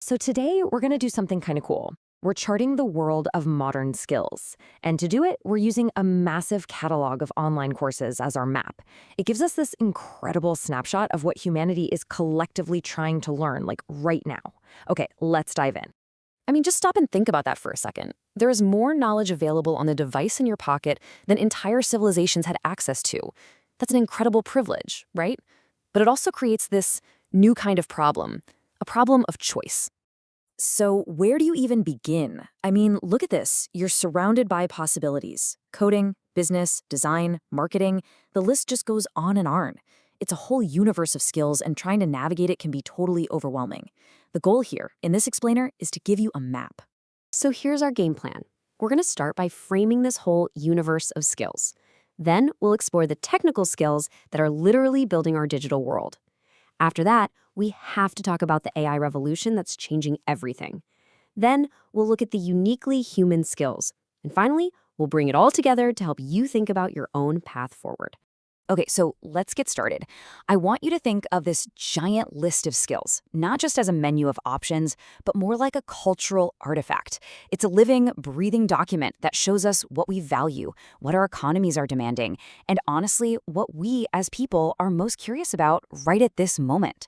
So today we're going to do something kind of cool. We're charting the world of modern skills. And to do it, we're using a massive catalog of online courses as our map. It gives us this incredible snapshot of what humanity is collectively trying to learn, like right now. Okay, let's dive in. I mean, just stop and think about that for a second. There is more knowledge available on the device in your pocket than entire civilizations had access to. That's an incredible privilege, right? But it also creates this new kind of problem, a problem of choice. So, where do you even begin? I mean, look at this. You're surrounded by possibilities. Coding, business, design, marketing, the list just goes on and on. It's a whole universe of skills, and trying to navigate it can be totally overwhelming. The goal here, in this explainer, is to give you a map. So here's our game plan. We're going to start by framing this whole universe of skills. Then we'll explore the technical skills that are literally building our digital world. After that, we have to talk about the AI revolution that's changing everything. Then we'll look at the uniquely human skills. And finally, we'll bring it all together to help you think about your own path forward. Okay, so let's get started. I want you to think of this giant list of skills, not just as a menu of options, but more like a cultural artifact. It's a living, breathing document that shows us what we value, what our economies are demanding, and honestly, what we as people are most curious about right at this moment.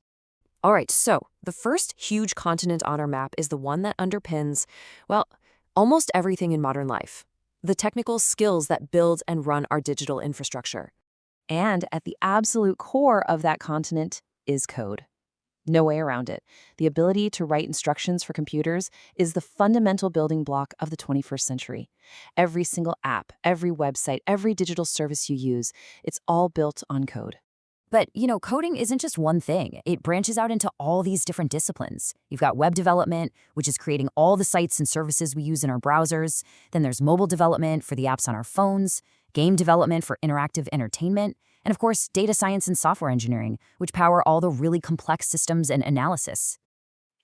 All right, so the first huge continent on our map is the one that underpins, well, almost everything in modern life. The technical skills that build and run our digital infrastructure. And at the absolute core of that continent is code. No way around it. The ability to write instructions for computers is the fundamental building block of the 21st century. Every single app, every website, every digital service you use, it's all built on code. But, coding isn't just one thing. It branches out into all these different disciplines. You've got web development, which is creating all the sites and services we use in our browsers. Then there's mobile development for the apps on our phones, game development for interactive entertainment, and of course, data science and software engineering, which power all the really complex systems and analysis.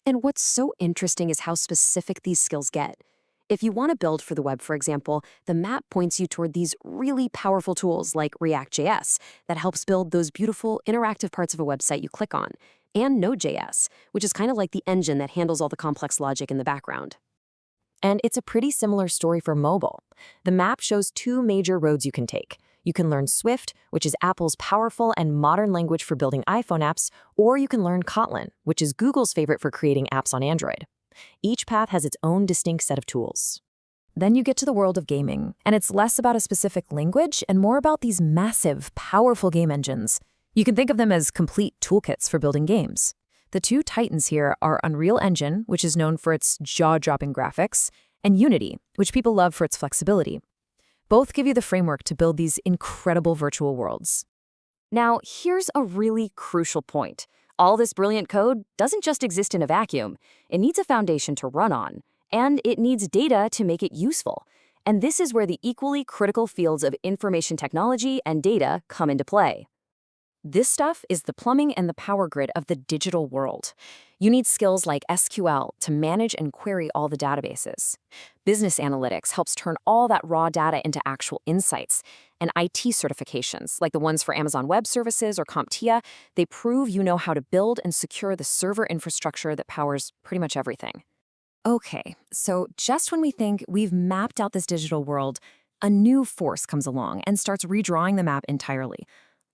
And what's so interesting is how specific these skills get. If you want to build for the web, for example, the map points you toward these really powerful tools like React.js that helps build those beautiful interactive parts of a website you click on, and Node.js, which is kind of like the engine that handles all the complex logic in the background. And it's a pretty similar story for mobile. The map shows two major roads you can take. You can learn Swift, which is Apple's powerful and modern language for building iPhone apps, or you can learn Kotlin, which is Google's favorite for creating apps on Android. Each path has its own distinct set of tools. Then you get to the world of gaming, and it's less about a specific language and more about these massive, powerful game engines. You can think of them as complete toolkits for building games. The two titans here are Unreal Engine, which is known for its jaw-dropping graphics, and Unity, which people love for its flexibility. Both give you the framework to build these incredible virtual worlds. Now, here's a really crucial point. All this brilliant code doesn't just exist in a vacuum. It needs a foundation to run on, and it needs data to make it useful. And this is where the equally critical fields of information technology and data come into play. This stuff is the plumbing and the power grid of the digital world. You need skills like SQL to manage and query all the databases. Business analytics helps turn all that raw data into actual insights. And IT certifications, like the ones for Amazon Web Services or CompTIA, they prove you know how to build and secure the server infrastructure that powers pretty much everything. Okay, so just when we think we've mapped out this digital world, a new force comes along and starts redrawing the map entirely.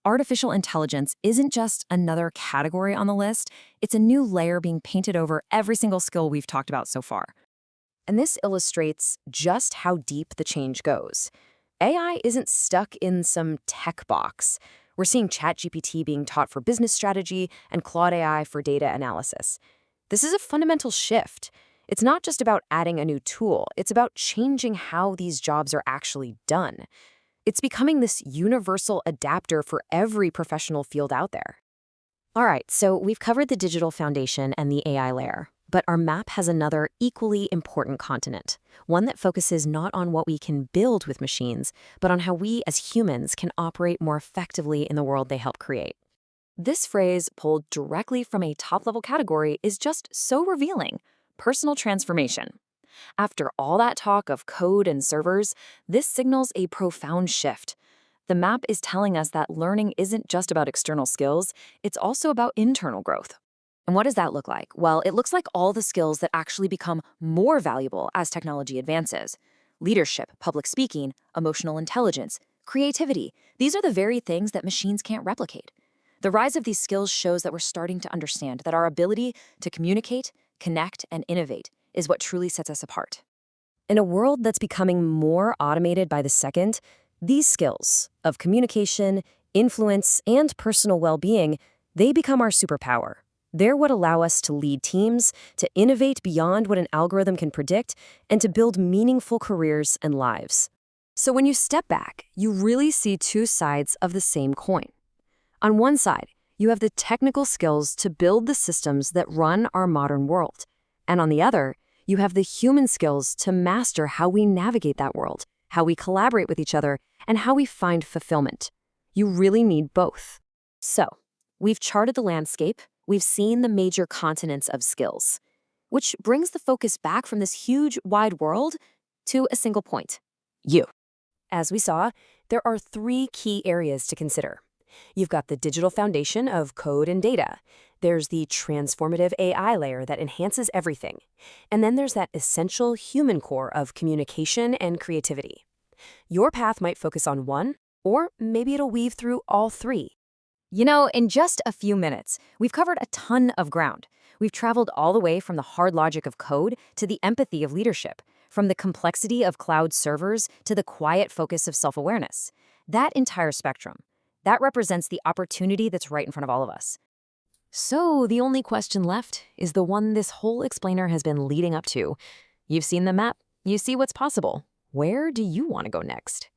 Artificial intelligence isn't just another category on the list, it's a new layer being painted over every single skill we've talked about so far. And this illustrates just how deep the change goes. AI isn't stuck in some tech box. We're seeing ChatGPT being taught for business strategy and Claude AI for data analysis. This is a fundamental shift. It's not just about adding a new tool, it's about changing how these jobs are actually done. It's becoming this universal adapter for every professional field out there. All right, so we've covered the digital foundation and the AI layer, but our map has another equally important continent, one that focuses not on what we can build with machines, but on how we as humans can operate more effectively in the world they help create. This phrase, pulled directly from a top-level category, is just so revealing: personal transformation. After all that talk of code and servers, this signals a profound shift. The map is telling us that learning isn't just about external skills, it's also about internal growth. And what does that look like? Well, it looks like all the skills that actually become more valuable as technology advances. Leadership, public speaking, emotional intelligence, creativity. These are the very things that machines can't replicate. The rise of these skills shows that we're starting to understand that our ability to communicate, connect, and innovate is what truly sets us apart. In a world that's becoming more automated by the second, these skills of communication, influence, and personal well-being, they become our superpower. They're what allow us to lead teams, to innovate beyond what an algorithm can predict, and to build meaningful careers and lives. So when you step back, you really see two sides of the same coin. On one side, you have the technical skills to build the systems that run our modern world. And on the other, you have the human skills to master how we navigate that world, how we collaborate with each other, and how we find fulfillment. You really need both. So, we've charted the landscape, we've seen the major continents of skills, which brings the focus back from this huge, wide world to a single point: you. As we saw, there are three key areas to consider. You've got the digital foundation of code and data. There's the transformative AI layer that enhances everything. And then there's that essential human core of communication and creativity. Your path might focus on one, or maybe it'll weave through all three. You know, in just a few minutes, we've covered a ton of ground. We've traveled all the way from the hard logic of code to the empathy of leadership, from the complexity of cloud servers to the quiet focus of self-awareness. That entire spectrum, that represents the opportunity that's right in front of all of us. So the only question left is the one this whole explainer has been leading up to. You've seen the map. You see what's possible. Where do you want to go next?